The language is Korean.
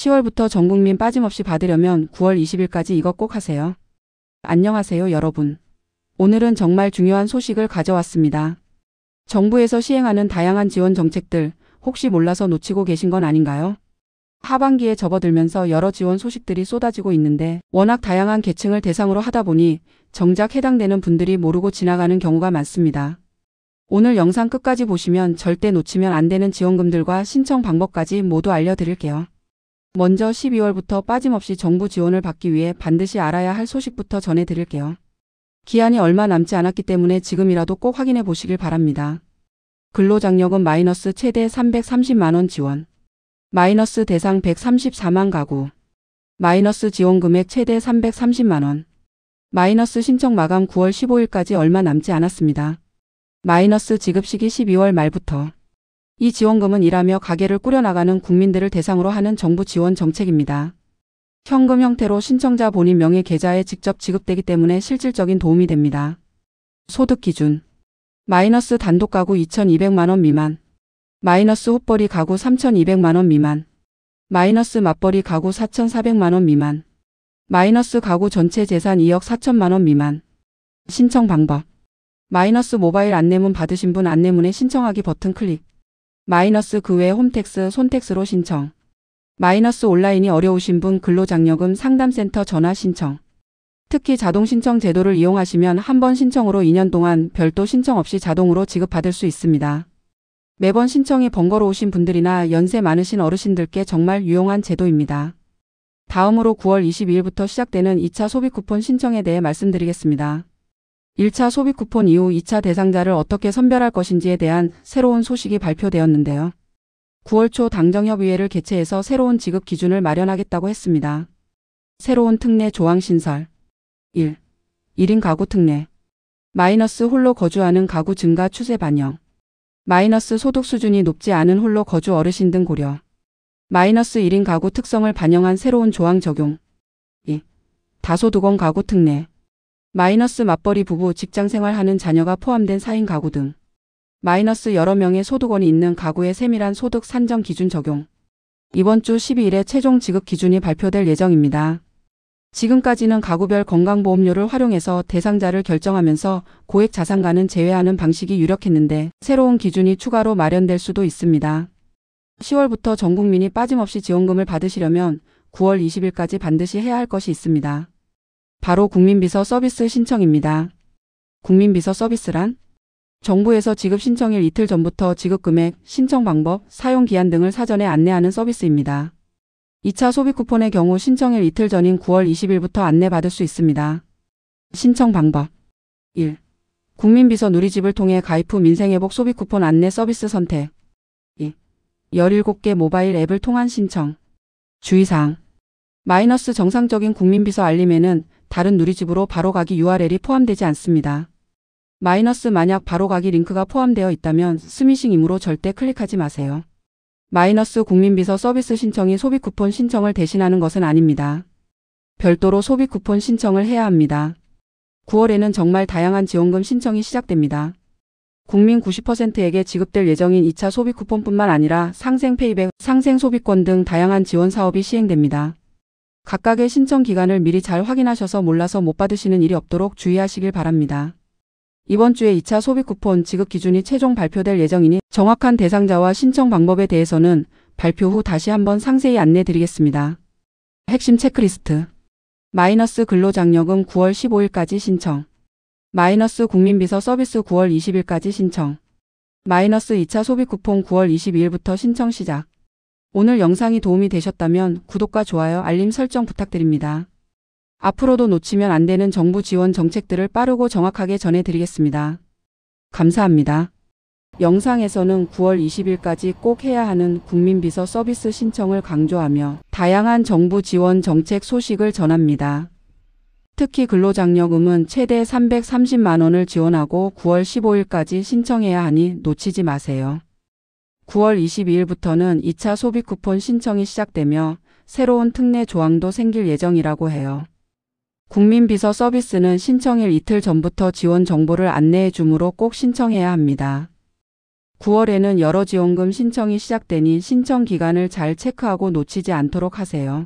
10월부터 전 국민 빠짐없이 받으려면 9월 20일까지 이거 꼭 하세요. 안녕하세요, 여러분. 오늘은 정말 중요한 소식을 가져왔습니다. 정부에서 시행하는 다양한 지원 정책들 혹시 몰라서 놓치고 계신 건 아닌가요? 하반기에 접어들면서 여러 지원 소식들이 쏟아지고 있는데 워낙 다양한 계층을 대상으로 하다 보니 정작 해당되는 분들이 모르고 지나가는 경우가 많습니다. 오늘 영상 끝까지 보시면 절대 놓치면 안 되는 지원금들과 신청 방법까지 모두 알려드릴게요. 먼저 12월부터 빠짐없이 정부 지원을 받기 위해 반드시 알아야 할 소식부터 전해드릴게요. 기한이 얼마 남지 않았기 때문에 지금이라도 꼭 확인해 보시길 바랍니다. 근로장려금 마이너스 최대 330만원 지원. 마이너스 대상 134만 가구. 마이너스 지원금액 최대 330만원. 마이너스 신청 마감 9월 15일까지 얼마 남지 않았습니다. 마이너스 지급 시기 12월 말부터. 이 지원금은 일하며 가게를 꾸려나가는 국민들을 대상으로 하는 정부 지원 정책입니다. 현금 형태로 신청자 본인 명의 계좌에 직접 지급되기 때문에 실질적인 도움이 됩니다. 소득 기준. 마이너스 단독 가구 2,200만원 미만. 마이너스 헛벌이 가구 3,200만원 미만. 마이너스 맞벌이 가구 4,400만원 미만. 마이너스 가구 전체 재산 2억 4천만원 미만. 신청 방법. 마이너스 모바일 안내문 받으신 분 안내문에 신청하기 버튼 클릭. 마이너스 그 외 홈택스, 손택스로 신청. 마이너스 온라인이 어려우신 분 근로장려금 상담센터 전화 신청. 특히 자동 신청 제도를 이용하시면 한 번 신청으로 2년 동안 별도 신청 없이 자동으로 지급받을 수 있습니다. 매번 신청이 번거로우신 분들이나 연세 많으신 어르신들께 정말 유용한 제도입니다. 다음으로 9월 22일부터 시작되는 2차 소비 쿠폰 신청에 대해 말씀드리겠습니다. 1차 소비 쿠폰 이후 2차 대상자를 어떻게 선별할 것인지에 대한 새로운 소식이 발표되었는데요. 9월 초 당정협의회를 개최해서 새로운 지급 기준을 마련하겠다고 했습니다. 새로운 특례 조항 신설. 1. 1인 가구 특례. 마이너스 홀로 거주하는 가구 증가 추세 반영. 마이너스 소득 수준이 높지 않은 홀로 거주 어르신 등 고려. 마이너스 1인 가구 특성을 반영한 새로운 조항 적용. 2. 다소득원 가구 특례. 마이너스 맞벌이 부부 직장생활하는 자녀가 포함된 4인 가구 등. 마이너스 여러 명의 소득원이 있는 가구의 세밀한 소득 산정 기준 적용. 이번 주 12일에 최종 지급 기준이 발표될 예정입니다. 지금까지는 가구별 건강보험료를 활용해서 대상자를 결정하면서 고액 자산가는 제외하는 방식이 유력했는데 새로운 기준이 추가로 마련될 수도 있습니다. 10월부터 전 국민이 빠짐없이 지원금을 받으시려면 9월 20일까지 반드시 해야 할 것이 있습니다. 바로 국민비서 서비스 신청입니다. 국민비서 서비스란? 정부에서 지급 신청일 이틀 전부터 지급 금액, 신청 방법, 사용 기한 등을 사전에 안내하는 서비스입니다. 2차 소비 쿠폰의 경우 신청일 이틀 전인 9월 20일부터 안내받을 수 있습니다. 신청 방법. 1. 국민비서 누리집을 통해 가입 후 민생회복 소비 쿠폰 안내 서비스 선택. 2. 17개 모바일 앱을 통한 신청. 주의사항. 마이너스 정상적인 국민비서 알림에는 다른 누리집으로 바로가기 URL이 포함되지 않습니다. 마이너스 만약 바로가기 링크가 포함되어 있다면 스미싱이므로 절대 클릭하지 마세요. 마이너스 국민비서 서비스 신청이 소비 쿠폰 신청을 대신하는 것은 아닙니다. 별도로 소비 쿠폰 신청을 해야 합니다. 9월에는 정말 다양한 지원금 신청이 시작됩니다. 국민 90%에게 지급될 예정인 2차 소비 쿠폰뿐만 아니라 상생 페이백, 상생 소비권 등 다양한 지원 사업이 시행됩니다. 각각의 신청 기간을 미리 잘 확인하셔서 몰라서 못 받으시는 일이 없도록 주의하시길 바랍니다. 이번 주에 2차 소비 쿠폰 지급 기준이 최종 발표될 예정이니 정확한 대상자와 신청 방법에 대해서는 발표 후 다시 한번 상세히 안내 드리겠습니다. 핵심 체크리스트. 마이너스 근로장려금 9월 15일까지 신청. 마이너스 국민비서 서비스 9월 20일까지 신청. 마이너스 2차 소비 쿠폰 9월 22일부터 신청 시작. 오늘 영상이 도움이 되셨다면 구독과 좋아요, 알림 설정 부탁드립니다. 앞으로도 놓치면 안 되는 정부 지원 정책들을 빠르고 정확하게 전해드리겠습니다. 감사합니다. 영상에서는 9월 20일까지 꼭 해야 하는 국민비서 서비스 신청을 강조하며 다양한 정부 지원 정책 소식을 전합니다. 특히 근로장려금은 최대 330만 원을 지원하고 9월 15일까지 신청해야 하니 놓치지 마세요. 9월 22일부터는 2차 소비 쿠폰 신청이 시작되며 새로운 특례 조항도 생길 예정이라고 해요. 국민비서 서비스는 신청일 이틀 전부터 지원 정보를 안내해 주므로 꼭 신청해야 합니다. 9월에는 여러 지원금 신청이 시작되니 신청 기간을 잘 체크하고 놓치지 않도록 하세요.